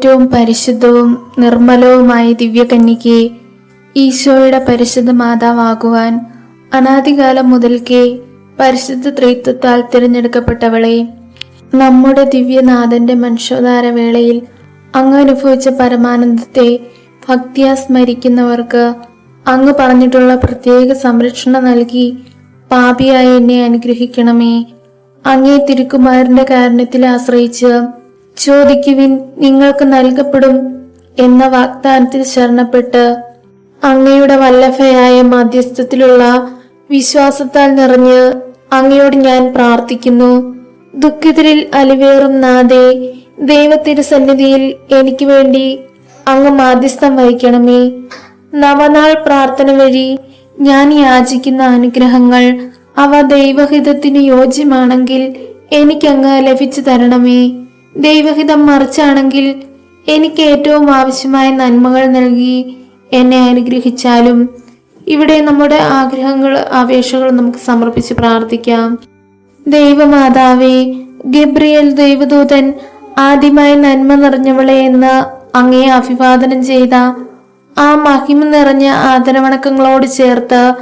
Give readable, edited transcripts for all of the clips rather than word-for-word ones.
ഏറ്റവും പരിശുദ്ധവും നിർമ്മലവുമായ ദിവ്യകന്യകയെ, ഈശോയുടെ പരിശുദ്ധ മാതാവാകുവാൻ അനാദികാലം മുതൽക്കേ പരിശുദ്ധ ത്രിത്വത്താൽ തിരഞ്ഞെടുക്കപ്പെട്ടവളെ, നമ്മുടെ ദിവ്യനാഥന്റെ മനുഷ്യോദ്ധാര വേളയിൽ അങ്ങ് അനുഭവിച്ച പരമാനന്ദത്തെ ഭക്തിയാ സ്മരിക്കുന്നവർക്ക് അങ്ങ് പറഞ്ഞിട്ടുള്ള പ്രത്യേക സംരക്ഷണം നൽകി പാപിയായ എന്നെ അനുഗ്രഹിക്കണമേ. അങ്ങേ തിരുക്കുമാരന്റെ കാരുണ്യത്തിൽ ആശ്രയിച്ച് ചോദിക്കുവിൻ, നിങ്ങൾക്ക് നൽകപ്പെടും എന്ന വാഗ്ദാനത്തിൽ ശരണപ്പെട്ട് അങ്ങയുടെ വല്ലഭയായ മധ്യസ്ഥത്തിലുള്ള വിശ്വാസത്താൽ നിറഞ്ഞ് അങ്ങയോട് ഞാൻ പ്രാർത്ഥിക്കുന്നു. ദുഃഖിതരിൽ അലിവേറും നാഥേ, ദൈവത്തിരുസന്നിധിയിൽ എനിക്ക് വേണ്ടി അങ്ങ് മാധ്യസ്ഥം വഹിക്കണമേ. നവനാൾ പ്രാർത്ഥന വഴി ഞാൻ യാചിക്കുന്ന അനുഗ്രഹങ്ങൾ അവ ദൈവഹിതത്തിന് യോജ്യമാണെങ്കിൽ എനിക്കങ്ങ് ലഭിച്ചു തരണമേ. ദൈവഹിതം മറിച്ചാണെങ്കിൽ എനിക്ക് ഏറ്റവും ആവശ്യമായ നന്മകൾ നൽകി എന്നെ അനുഗ്രഹിച്ചാലും. ഇവിടെ നമ്മുടെ ആഗ്രഹങ്ങൾ, അപേക്ഷകൾ നമുക്ക് സമർപ്പിച്ച് പ്രാർത്ഥിക്കാം. ദൈവമാതാവേ, ഗബ്രിയേൽ ദൈവദൂതൻ ആദ്യമായി നന്മ നിറഞ്ഞവളെ എന്ന് അങ്ങയെ അഭിവാദനം ചെയ്ത ആ മഹിമ നിറഞ്ഞ ആദരവണക്കങ്ങളോട് ചേർത്ത്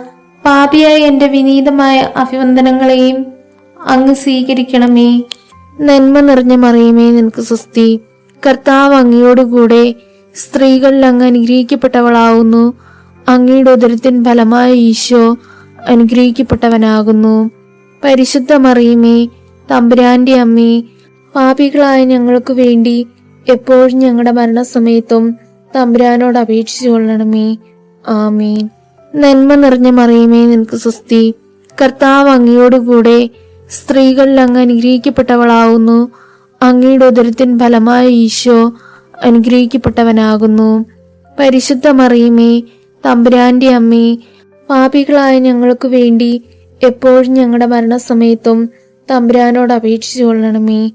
പാപിയായ എന്റെ വിനീതമായ അഭിവന്ദനങ്ങളെയും അങ്ങ് സ്വീകരിക്കണമേ. നന്മ നിറഞ്ഞ മറിയമേ, നിനക്ക് സ്വസ്തി. കർത്താവ് അങ്ങയോടുകൂടെ സ്ത്രീകളിൽ അങ്ങ് അനുഗ്രഹിക്കപ്പെട്ടവളാവുന്നു. അങ്ങയുടെ ഉദരത്തിൻ ഫലമായ ഈശോ അനുഗ്രഹിക്കപ്പെട്ടവനാകുന്നു. പരിശുദ്ധ മറിയമേ, തമ്പുരാന്റെ അമ്മേ, പാപികളായ ഞങ്ങൾക്ക് വേണ്ടി എപ്പോഴും ഞങ്ങളുടെ മരണസമയത്തും തമ്പുരാനോട് അപേക്ഷിച്ചു കൊള്ളണമേ. ആമീൻ. നന്മ നിറഞ്ഞ മറിയമേ, നിനക്ക് സ്വസ്തി. കർത്താവ് അങ്ങയോടുകൂടെ സ്ത്രീകളിൽ അങ്ങ് അനുഗ്രഹിക്കപ്പെട്ടവളാവുന്നു. അങ്ങയുടെ ഉദരത്തിൻ ഫലമായ ഈശോ അനുഗ്രഹിക്കപ്പെട്ടവനാകുന്നു. പരിശുദ്ധ മറിയമേ, തമ്പുരാന്റെ അമ്മേ, പാപികളായ ഞങ്ങൾക്ക് വേണ്ടി എപ്പോഴും ഞങ്ങളുടെ മരണസമയത്തും തമ്പുരാനോട് അപേക്ഷിച്ചു കൊള്ളണമേ.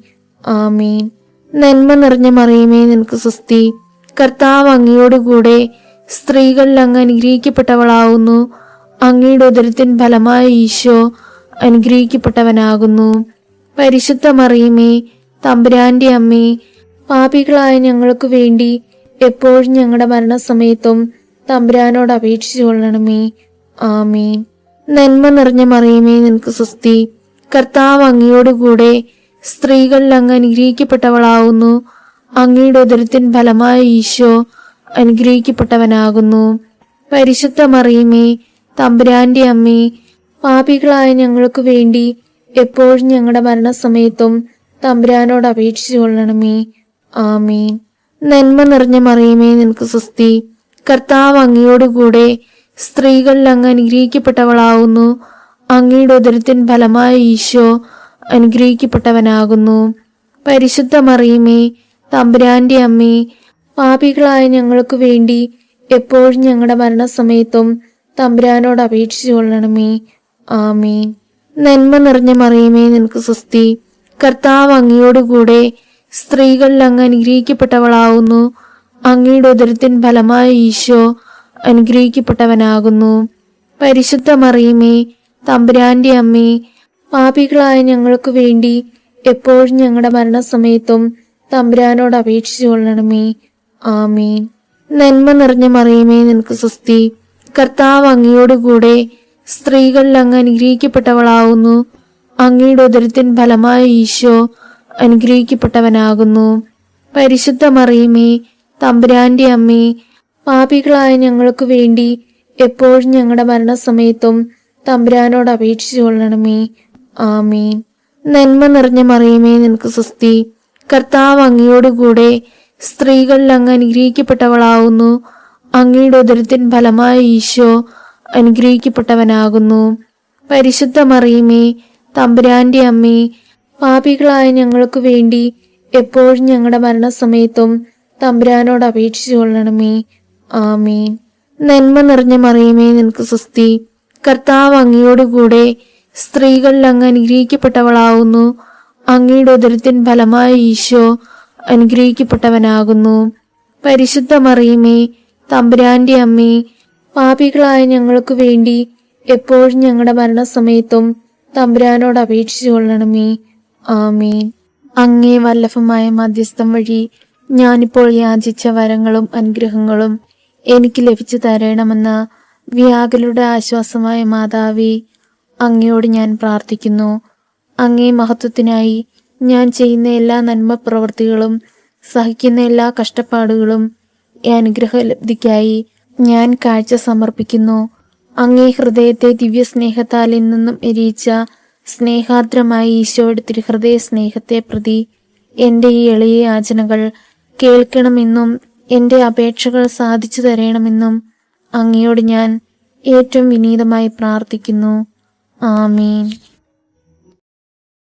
ആമീൻ. നന്മ നിറഞ്ഞ മറിയമേ, നിനക്ക് സ്വസ്തി. കർത്താവ് അങ്ങയോടുകൂടെ സ്ത്രീകളിൽ അങ്ങ് അനുഗ്രഹിക്കപ്പെട്ടവളാവുന്നു. അങ്ങയുടെ ഉദരത്തിൻ ഫലമായ ഈശോ അനുഗ്രഹിക്കപ്പെട്ടവനാകുന്നു. പരിശുദ്ധ മറിയമേ, തമ്പുരാന്റെ അമ്മേ, പാപികളായ ഞങ്ങൾക്ക് വേണ്ടി എപ്പോഴും ഞങ്ങളുടെ മരണസമയത്തും തമ്പുരാനോട് അപേക്ഷിച്ചു കൊള്ളണമേ. ആമീൻ. നന്മ നിറഞ്ഞ മറിയമേ, നിനക്ക് സ്വസ്തി. കർത്താവ് അങ്ങയോടുകൂടെ സ്ത്രീകളിൽ അങ്ങ് അനുഗ്രഹിക്കപ്പെട്ടവളാവുന്നു. അങ്ങയുടെ ഉദരത്തിൻ ഫലമായ ഈശോ അനുഗ്രഹിക്കപ്പെട്ടവനാകുന്നു. പരിശുദ്ധ മറിയമേ, തമ്പുരാന്റെ അമ്മേ, പാപികളായ ഞങ്ങൾക്ക് വേണ്ടി എപ്പോഴും ഞങ്ങളുടെ മരണസമയത്തും തമ്പുരാനോട് അപേക്ഷിച്ചു കൊള്ളണമേ. ആമീൻ. നന്മ നിറഞ്ഞ മറിയമേ, നിനക്ക് സ്വസ്തി. കർത്താവ് അങ്ങയോടുകൂടെ സ്ത്രീകളിൽ അങ്ങ് അനുഗ്രഹിക്കപ്പെട്ടവളാവുന്നു. അങ്ങയുടെ ഉദരത്തിൻ ഫലമായ ഈശോ അനുഗ്രഹിക്കപ്പെട്ടവനാകുന്നു. പരിശുദ്ധ മറിയമേ, തമ്പുരാന്റെ അമ്മേ, പാപികളായ ഞങ്ങൾക്ക് വേണ്ടി എപ്പോഴും ഞങ്ങളുടെ മരണസമയത്തും തമ്പുരാനോട് അപേക്ഷിച്ചു കൊള്ളണമേ. ആമീൻ. നന്മ നിറഞ്ഞ മറിയമേ, നിനക്ക് സ്വസ്തി. കർത്താവ് അങ്ങയോടുകൂടെ സ്ത്രീകളിൽ അങ്ങ് അനുഗ്രഹിക്കപ്പെട്ടവളാവുന്നു. അങ്ങയുടെ ഉദരത്തിൻ ഫലമായ ഈശോ അനുഗ്രഹിക്കപ്പെട്ടവനാകുന്നു. പരിശുദ്ധ മറിയമേ, തമ്പുരാന്റെ അമ്മേ, പാപികളായ ഞങ്ങൾക്ക് വേണ്ടി എപ്പോഴും ഞങ്ങളുടെ മരണസമയത്തും തമ്പുരാനോട് അപേക്ഷിച്ചു കൊള്ളണമേ. ആമീൻ. നന്മ നിറഞ്ഞ മറിയമേ, നിനക്ക് സ്വസ്തി. കർത്താവ് അങ്ങയോടുകൂടെ സ്ത്രീകളിൽ അങ്ങ് അനുഗ്രഹിക്കപ്പെട്ടവളാവുന്നു. അങ്ങയുടെ ഉദരത്തിൻ ഫലമായ ഈശോ അനുഗ്രഹിക്കപ്പെട്ടവനാകുന്നു. പരിശുദ്ധ മറിയമേ, തമ്പുരാന്റെ അമ്മേ, പാപികളായ ഞങ്ങൾക്ക് വേണ്ടി എപ്പോഴും ഞങ്ങളുടെ മരണസമയത്തും തമ്പുരാനോട് അപേക്ഷിച്ചു കൊള്ളണമേ. ആമീൻ. നന്മ നിറഞ്ഞ മറിയമേ, നിനക്ക് സ്വസ്തി. കർത്താവ് അങ്ങയോടുകൂടെ സ്ത്രീകളിൽ അങ്ങ് അനുഗ്രഹിക്കപ്പെട്ടവളാവുന്നു. അങ്ങയുടെ ഉദരത്തിൻ ഫലമായ ഈശോ അനുഗ്രഹിക്കപ്പെട്ടവനാകുന്നു. പരിശുദ്ധ മറിയമേ, തമ്പുരാന്റെ അമ്മേ, പാപികളായ ഞങ്ങൾക്ക് വേണ്ടി എപ്പോഴും ഞങ്ങളുടെ മരണസമയത്തും തമ്പുരാനോട് അപേക്ഷിച്ചു കൊള്ളണമേ. ആമീൻ. നന്മ നിറഞ്ഞ മറിയമേ, നിനക്ക് സ്വസ്തി. കർത്താവ് അങ്ങയോടുകൂടെ സ്ത്രീകളിൽ അങ്ങ് അനുഗ്രഹിക്കപ്പെട്ടവളാവുന്നു. അങ്ങയുടെ ഉദരത്തിൻ ഫലമായ ഈശോ അനുഗ്രഹിക്കപ്പെട്ടവനാകുന്നു. പരിശുദ്ധ മറിയമേ, തമ്പുരാന്റെ അമ്മേ, പാപികളായ ഞങ്ങൾക്ക് വേണ്ടി എപ്പോഴും ഞങ്ങളുടെ മരണസമയത്തും തമ്പുരാനോട് അപേക്ഷിച്ചു കൊള്ളണമേ. ആമീൻ. അങ്ങേ വല്ലഭമായ മധ്യസ്ഥം വഴി ഞാനിപ്പോൾ യാചിച്ച വരങ്ങളും അനുഗ്രഹങ്ങളും എനിക്ക് ലഭിച്ചു തരണമെന്ന് വ്യാകുലരുടെ ആശ്വാസമായ മാതാവേ, അങ്ങയോട് ഞാൻ പ്രാർത്ഥിക്കുന്നു. അങ്ങേ മഹത്വത്തിനായി ഞാൻ ചെയ്യുന്ന എല്ലാ നന്മ പ്രവൃത്തികളും സഹിക്കുന്ന എല്ലാ കഷ്ടപ്പാടുകളും ഈ അനുഗ്രഹലബ്ധിക്കായി ഞാൻ കാഴ്ച സമർപ്പിക്കുന്നു. അങ്ങേ ഹൃദയത്തെ ദിവ്യസ്നേഹത്താൽ നിന്നും എരിയിച്ച സ്നേഹാർദ്രമായ ഈശോയുടെ തിരുഹൃദയ സ്നേഹത്തെ പ്രതി എൻ്റെ ഈ എളിയ യാചനകൾ കേൾക്കണമെന്നും എൻ്റെ അപേക്ഷകൾ സാധിച്ചു തരണമെന്നും അങ്ങയോട് ഞാൻ ഏറ്റവും വിനീതമായി പ്രാർത്ഥിക്കുന്നു. ആമീൻ.